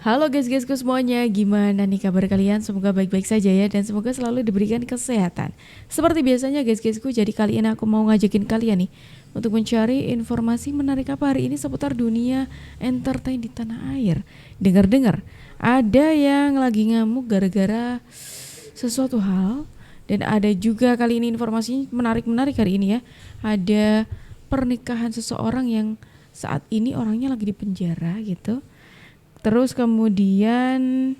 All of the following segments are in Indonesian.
Halo guys-guysku semuanya, gimana nih kabar kalian? Semoga baik-baik saja ya, dan semoga selalu diberikan kesehatan. Seperti biasanya guys-guysku, jadi kali ini aku mau ngajakin kalian nih untuk mencari informasi menarik apa hari ini seputar dunia entertain di tanah air. Dengar-dengar, ada yang lagi ngamuk gara-gara sesuatu hal, dan ada juga kali ini informasinya menarik-menarik hari ini ya. Ada pernikahan seseorang yang saat ini orangnya lagi di penjara gitu. Terus kemudian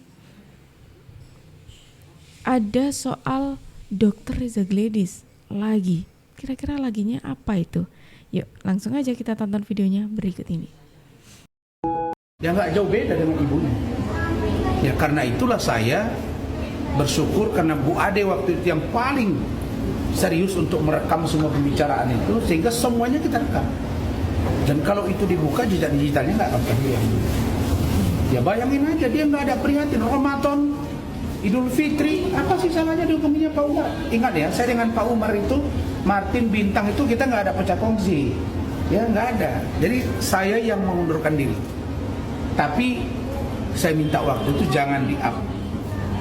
ada soal Dokter Reza Gladys lagi. Kira-kira laginya apa itu? Yuk langsung aja kita tonton videonya berikut ini. Ya nggak jauh beda dengan ibunya. Ya karena itulah saya bersyukur karena Bu Ade waktu itu yang paling serius untuk merekam semua pembicaraan itu, sehingga semuanya kita rekam. Dan kalau itu dibuka jejak digitalnya nggak akan terhilang. Ya bayangin aja, dia nggak ada prihatin Ramadan, Idul Fitri, apa sih salahnya dihukuminya Pak Umar? Ingat ya, saya dengan Pak Umar itu, Martin Bintang itu kita nggak ada pecah kongsi, ya nggak ada. Jadi saya yang mengundurkan diri. Tapi saya minta waktu itu jangan di-up,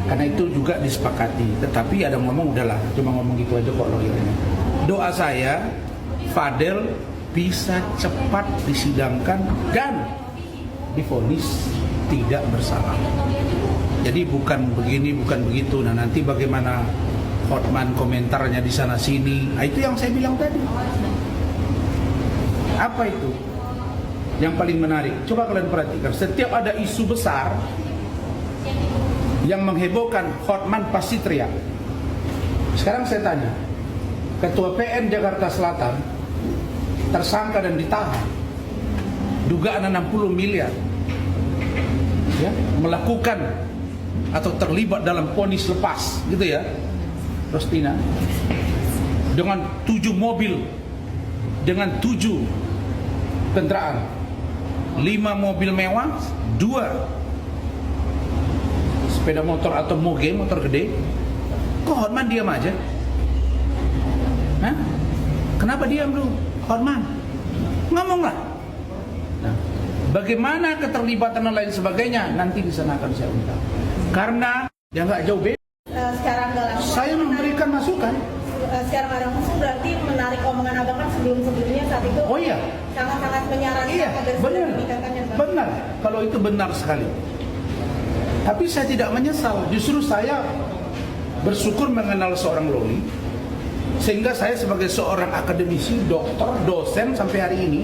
karena itu juga disepakati. Tetapi ada ngomong udahlah, cuma ngomong gitu aja kok lawyernya. Doa saya, Fadel bisa cepat disidangkan dan divonis tidak bersalah. Jadi bukan begini, bukan begitu. Nah nanti bagaimana Hotman komentarnya di sana sini. Nah, itu yang saya bilang tadi. Apa itu? Yang paling menarik. Coba kalian perhatikan. Setiap ada isu besar yang menghebohkan, Hotman pasti teriak. Sekarang saya tanya, Ketua PN Jakarta Selatan tersangka dan ditahan, dugaan 60 miliar, ya, melakukan atau terlibat dalam vonis lepas, gitu ya, Rostina, dengan 7 mobil, dengan 7 kendaraan, 5 mobil mewah, 2 sepeda motor atau moge, motor gede. Kok Hotman diam aja? Hah? Kenapa diam lu, Hotman? Ngomonglah. Nah, bagaimana keterlibatan dan lain sebagainya nanti di sana akan saya ungkap. Karena ya nggak jauh beda. Sekarang nggak langsung. Saya memberikan masukan. Sekarang nggak langsung berarti menarik omongan abang kan sebelumnya saat itu. Oh iya. Sangat-sangat menyarankan Iya, agar benar. dinikahkannya, Bang. Benar. Kalau itu benar sekali. Tapi saya tidak menyesal. Justru saya bersyukur mengenal seorang Loli, sehingga saya sebagai seorang akademisi, dokter, dosen sampai hari ini,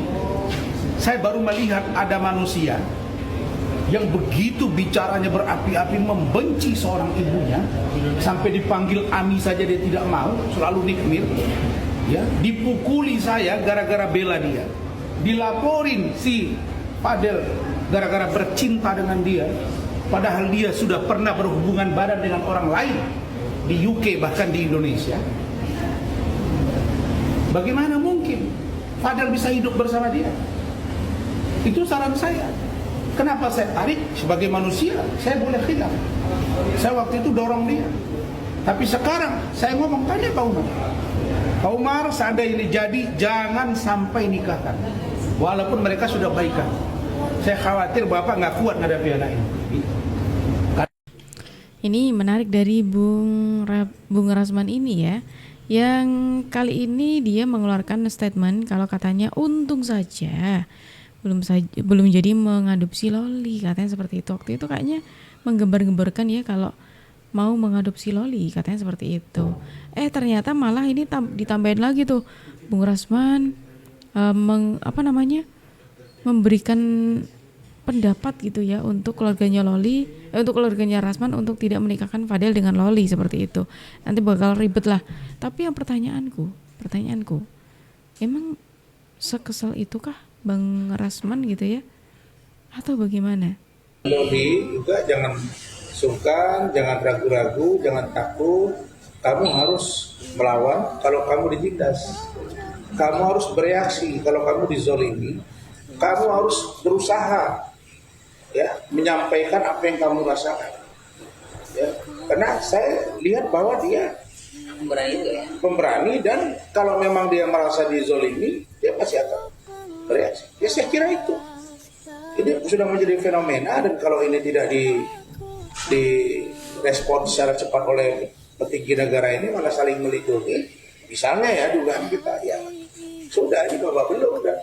saya baru melihat ada manusia yang begitu bicaranya berapi-api, membenci seorang ibunya, sampai dipanggil Ami saja dia tidak mau, selalu nikmir, ya, dipukuli saya gara-gara bela dia, dilaporin si Fadel gara-gara bercinta dengan dia, padahal dia sudah pernah berhubungan badan dengan orang lain di UK bahkan di Indonesia. Bagaimana mungkin Fadel bisa hidup bersama dia? Itu saran saya. Kenapa saya tarik? Sebagai manusia, saya boleh khilaf. Saya waktu itu dorong dia. Tapi sekarang saya ngomong, tanya Pak Umar. Pak Umar, seandainya ini jadi, jangan sampai nikahkan. Walaupun mereka sudah baikan. Saya khawatir Bapak nggak kuat ngadepin anak ini. Ini menarik dari Bung Rasman ini ya, yang kali ini dia mengeluarkan statement kalau katanya untung saja belum jadi mengadopsi Loli, katanya seperti itu. Waktu itu kayaknya menggembar-gemborkan ya kalau mau mengadopsi Loli, katanya seperti itu. Ternyata malah ini ditambahin lagi tuh Bung Rasman memberikan pendapat gitu ya untuk keluarganya Loli, untuk keluarganya Rasman untuk tidak menikahkan Fadel dengan Loli seperti itu. Nanti bakal ribet lah. Tapi yang pertanyaanku, emang sekesal itukah Bang Rasman gitu ya? Atau bagaimana? Loli juga jangan sungkan, jangan ragu-ragu, jangan takut. Kamu harus melawan kalau kamu ditindas. Kamu harus bereaksi kalau kamu dizolimi. Kamu harus berusaha, ya, menyampaikan apa yang kamu rasakan. Ya, karena saya lihat bahwa dia pemberani, dan kalau memang dia merasa dizolimi, dia pasti akan bereaksi. Ya saya kira itu. Ini sudah menjadi fenomena, dan kalau ini tidak direspon secara cepat oleh petinggi negara ini, malah saling melindungi. Misalnya ya dugaan kita, ya sudah ini babak belur udah.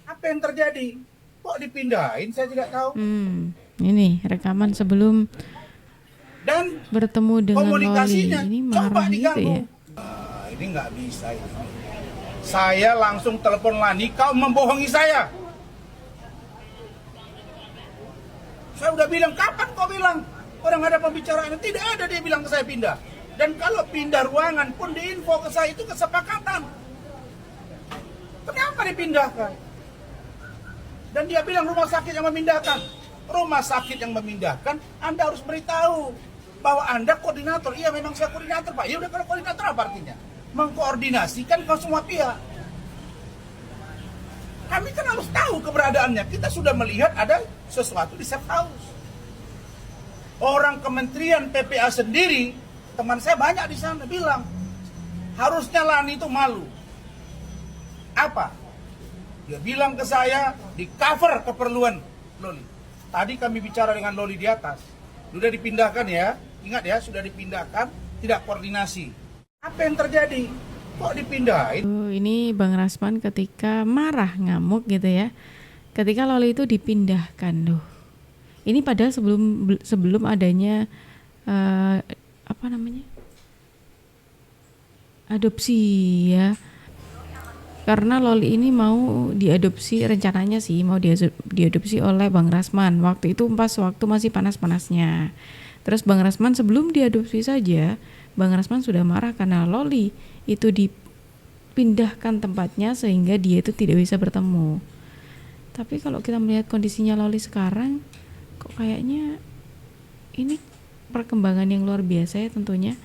Apa yang terjadi? Kok dipindahin? Saya tidak tahu. Ini rekaman sebelum Dan bertemu dengan Loli. komunikasinya Ini coba marah gitu diganggu. ya. Ini nggak bisa ini. Saya langsung telepon Lani, kau membohongi saya. Saya udah bilang, kapan kau bilang? Orang ada pembicaraan, tidak ada dia bilang ke saya pindah. Dan kalau pindah ruangan pun diinfo ke saya, itu kesepakatan. Kenapa dipindahkan? Dan dia bilang rumah sakit yang memindahkan. Rumah sakit yang memindahkan, Anda harus beritahu bahwa Anda koordinator. Iya, memang saya koordinator, Pak. Ya udah, kalau koordinator apa artinya? Mengkoordinasikan ke semua pihak. Kami kan harus tahu keberadaannya. Kita sudah melihat ada sesuatu di safe house. Orang Kementerian PPA sendiri, teman saya banyak di sana bilang, harusnya Lani itu malu. Apa? Dia bilang ke saya, di cover keperluan Loli. Tadi kami bicara dengan Loli di atas. Sudah dipindahkan ya, ingat ya, sudah dipindahkan, tidak koordinasi. Apa yang terjadi? Kok dipindahin? Ini Bang Rasman ketika marah, ngamuk gitu ya. Ketika Loli itu dipindahkan loh. Ini padahal sebelum adanya apa namanya? Adopsi ya. Karena Loli ini mau diadopsi, rencananya sih mau diadopsi oleh Bang Rasman. Waktu itu pas waktu masih panas-panasnya. Terus Bang Rasman sebelum diadopsi saja, Bang Rasman sudah marah karena Loli itu dipindahkan tempatnya sehingga dia itu tidak bisa bertemu. Tapi kalau kita melihat kondisinya Loli sekarang, kok kayaknya ini perkembangan yang luar biasa ya tentunya.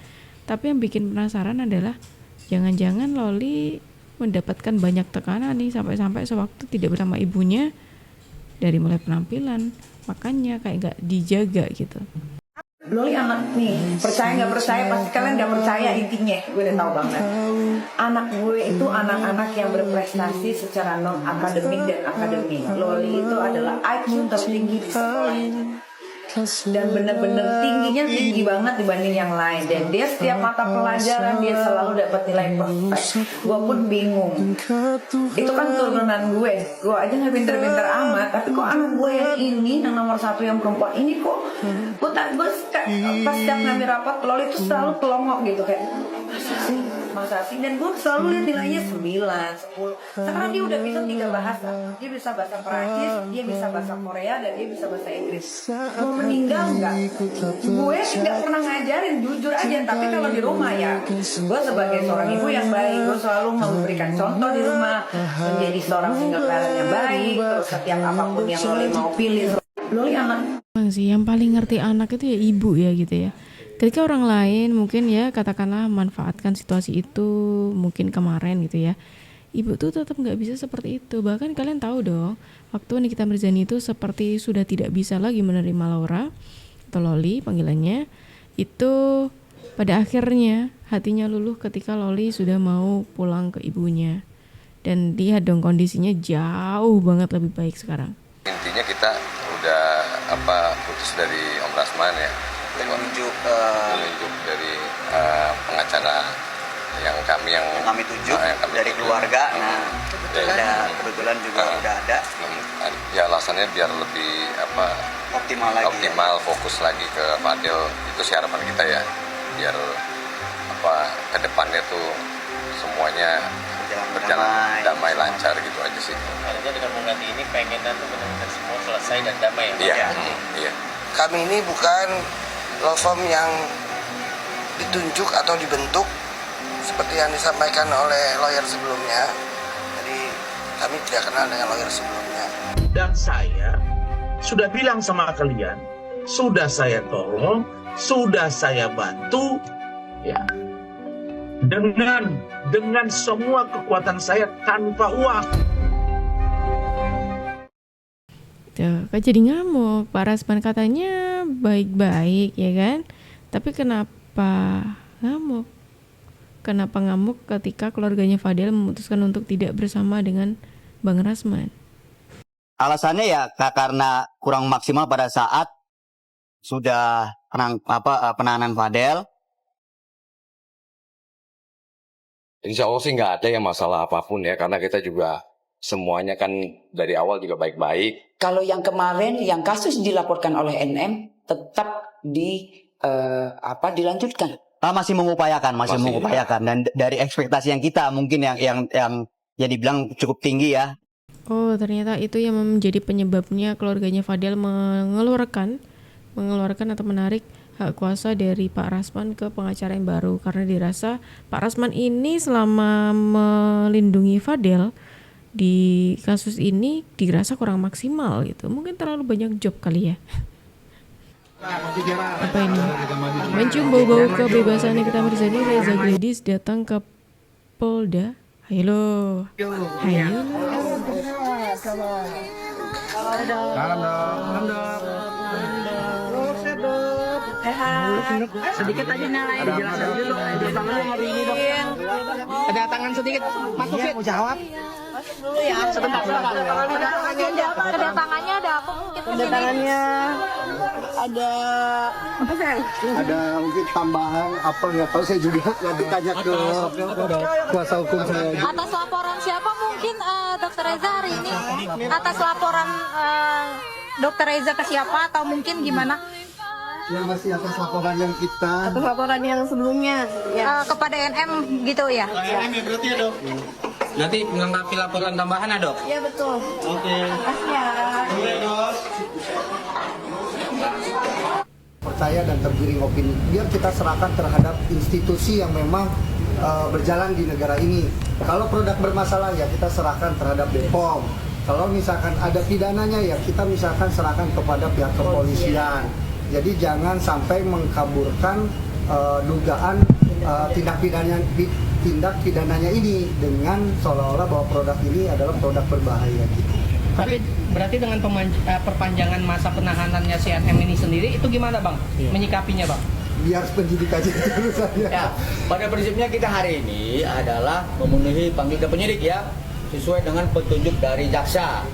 Tapi yang bikin penasaran adalah jangan-jangan Loli mendapatkan banyak tekanan nih sampai-sampai sewaktu tidak bersama ibunya dari mulai penampilan, makannya kayak gak dijaga gitu. Loli anak nih, percaya nggak percaya, pasti kalian nggak percaya intinya, gue udah tahu banget. Anak gue itu anak-anak yang berprestasi secara non akademik dan akademik. Loli itu adalah IQ tertinggi di sekolah. Dan bener-bener tingginya tinggi banget dibanding yang lain. Dan dia setiap mata pelajaran dia selalu dapat nilai perfect. Gue pun bingung. Itu kan turunan gue aja nggak pinter-pinter amat. Tapi kok anak gue yang ini, yang nomor 1 yang perempuan ini kok gue pas setiap ngambil rapat Loli itu selalu pelongok gitu kayak masa sih, dan gue selalu lihat nilainya 9, 10. Sekarang dia udah bisa 3 bahasa. Dia bisa bahasa Perancis, dia bisa bahasa Korea, dan dia bisa bahasa Inggris. Mau meninggal nggak? Gue nggak pernah ngajarin, jujur aja. Tapi kalau di rumah ya, gue sebagai seorang ibu yang baik, gue selalu memberikan contoh di rumah, menjadi seorang single parent yang baik. Terus setiap apapun yang Loli mau pilih, Loli anak. Bang sih yang paling ngerti anak itu ya ibu ya gitu ya. Ketika orang lain mungkin ya katakanlah manfaatkan situasi itu, mungkin kemarin gitu ya, ibu tuh tetap nggak bisa seperti itu. Bahkan kalian tahu dong, waktu Nikita Mirzani itu seperti sudah tidak bisa lagi menerima Laura atau Loli panggilannya, itu pada akhirnya hatinya luluh ketika Loli sudah mau pulang ke ibunya. Dan lihat dong kondisinya jauh banget lebih baik sekarang. Intinya kita udah putus dari Om Rasman ya. Menunjuk dari pengacara yang kami tunjuk dari keluarga. Nah, kebetulan juga udah ada. Ya alasannya biar lebih optimal fokus lagi ke Fadil. Itu sih harapan kita ya. Biar ke depannya tuh semuanya berjalan damai lancar gitu aja sih. Artinya dengan mengganti ini pengenan tuh benar-benar semua selesai dan damai ya. Iya. Kami ini bukan law firm yang ditunjuk atau dibentuk seperti yang disampaikan oleh lawyer sebelumnya. Jadi kami tidak kenal dengan lawyer sebelumnya. Dan saya sudah bilang sama kalian, sudah saya tolong, sudah saya bantu, ya, dengan semua kekuatan saya tanpa uang. Tuh, kok jadi ngamuk? Pak Rasman katanya baik-baik ya kan? Tapi kenapa ngamuk? Kenapa ngamuk ketika keluarganya Fadil memutuskan untuk tidak bersama dengan Bang Rasman? Alasannya ya karena kurang maksimal pada saat sudah penahanan Fadel. Insya Allah sih nggak ada yang masalah apapun ya, karena kita juga semuanya kan dari awal juga baik-baik. Kalau yang kemarin yang kasus dilaporkan oleh NM tetap dilanjutkan. Masih mengupayakan dan dari ekspektasi yang kita mungkin yang dibilang cukup tinggi ya. Oh, ternyata itu yang menjadi penyebabnya keluarganya Fadel mengeluarkan atau menarik hak kuasa dari Pak Rasman ke pengacara yang baru karena dirasa Pak Rasman ini selama melindungi Fadel di kasus ini dirasa kurang maksimal gitu. Mungkin terlalu banyak job kali ya. Apa ini? Mencium bau-bau kebebasan Nikita Mirzani, Reza Gladys datang ke Polda. Hayo. Sedikit aja nilai dijelasin dulu. Tangannya hari ini dok. Ada tangan sedikit. Masukin. Mau jawab. Masuk dulu ya. Sebentar. Ada tangannya ada apa mungkin? Ada tangannya. Ada apa sih? Ada mungkin tambahan apa nggak tahu, saya juga nanti tanya ke kuasa hukum saya. Atas laporan siapa mungkin Dokter Reza hari ini? Atas laporan Dokter Reza ke siapa atau mungkin gimana? Yang masih atas laporan yang kita. Atas laporan yang sebelumnya kepada NM gitu ya? NM ya berarti ya dok? Nanti melengkapi laporan tambahan ya dok? Iya betul. Oke. Makasih ya. Percaya dan tergiring opini. Biar kita serahkan terhadap institusi yang memang berjalan di negara ini. Kalau produk bermasalah ya kita serahkan terhadap BPOM. Kalau misalkan ada pidananya ya kita misalkan serahkan kepada pihak kepolisian. Jadi jangan sampai mengkaburkan dugaan tindak pidananya ini dengan seolah-olah bahwa produk ini adalah produk berbahaya gitu. Tapi berarti dengan perpanjangan masa penahanannya si NM ini sendiri itu gimana bang? Menyikapinya bang? Biar penyidik aja dulu saja. Ya, pada prinsipnya kita hari ini adalah memenuhi panggilan penyidik ya, sesuai dengan petunjuk dari jaksa.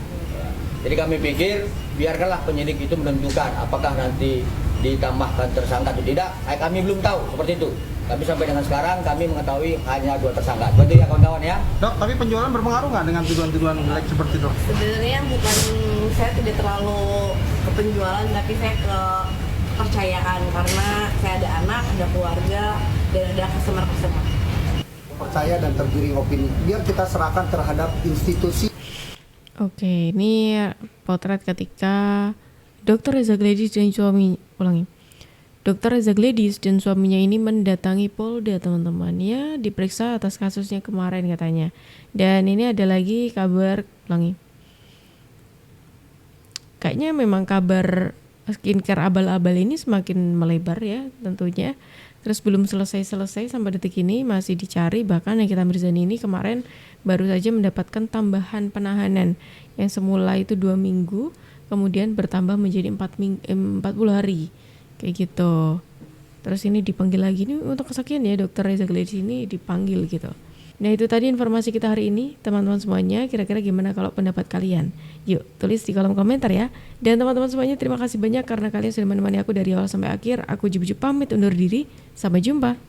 Jadi kami pikir biarkanlah penyidik itu menentukan apakah nanti ditambahkan tersangka atau tidak. Kami belum tahu seperti itu. Tapi sampai dengan sekarang kami mengetahui hanya 2 tersangka. Betul ya kawan-kawan ya? Dok, tapi penjualan berpengaruh nggak dengan tuduhan-tuduhan jelek seperti itu? Sebenarnya bukan, saya tidak terlalu ke penjualan, tapi saya ke kepercayaan karena saya ada anak, ada keluarga, dan ada customer. Percaya dan tergiring opini. Biar kita serahkan terhadap institusi. Oke, ini potret ketika Dr. Reza Gladys dan Dr. Reza Gladys dan suaminya ini mendatangi Polda, teman-teman, ya, diperiksa atas kasusnya kemarin katanya. Dan ini ada lagi kabar, kayaknya memang kabar skincare abal-abal ini semakin melebar ya tentunya. Terus belum selesai sampai detik ini masih dicari. Bahkan Nikita Mirzani ini kemarin baru saja mendapatkan tambahan penahanan yang semula itu 2 minggu, kemudian bertambah menjadi 40 hari. Kayak gitu. Terus ini dipanggil lagi nih untuk kesaksian ya, Dr. Reza Gladys ini dipanggil gitu. Nah itu tadi informasi kita hari ini, teman-teman semuanya. Kira-kira gimana kalau pendapat kalian? Yuk tulis di kolom komentar ya. Dan teman-teman semuanya terima kasih banyak karena kalian sudah menemani aku dari awal sampai akhir. Aku Jubu pamit undur diri. Sampai jumpa.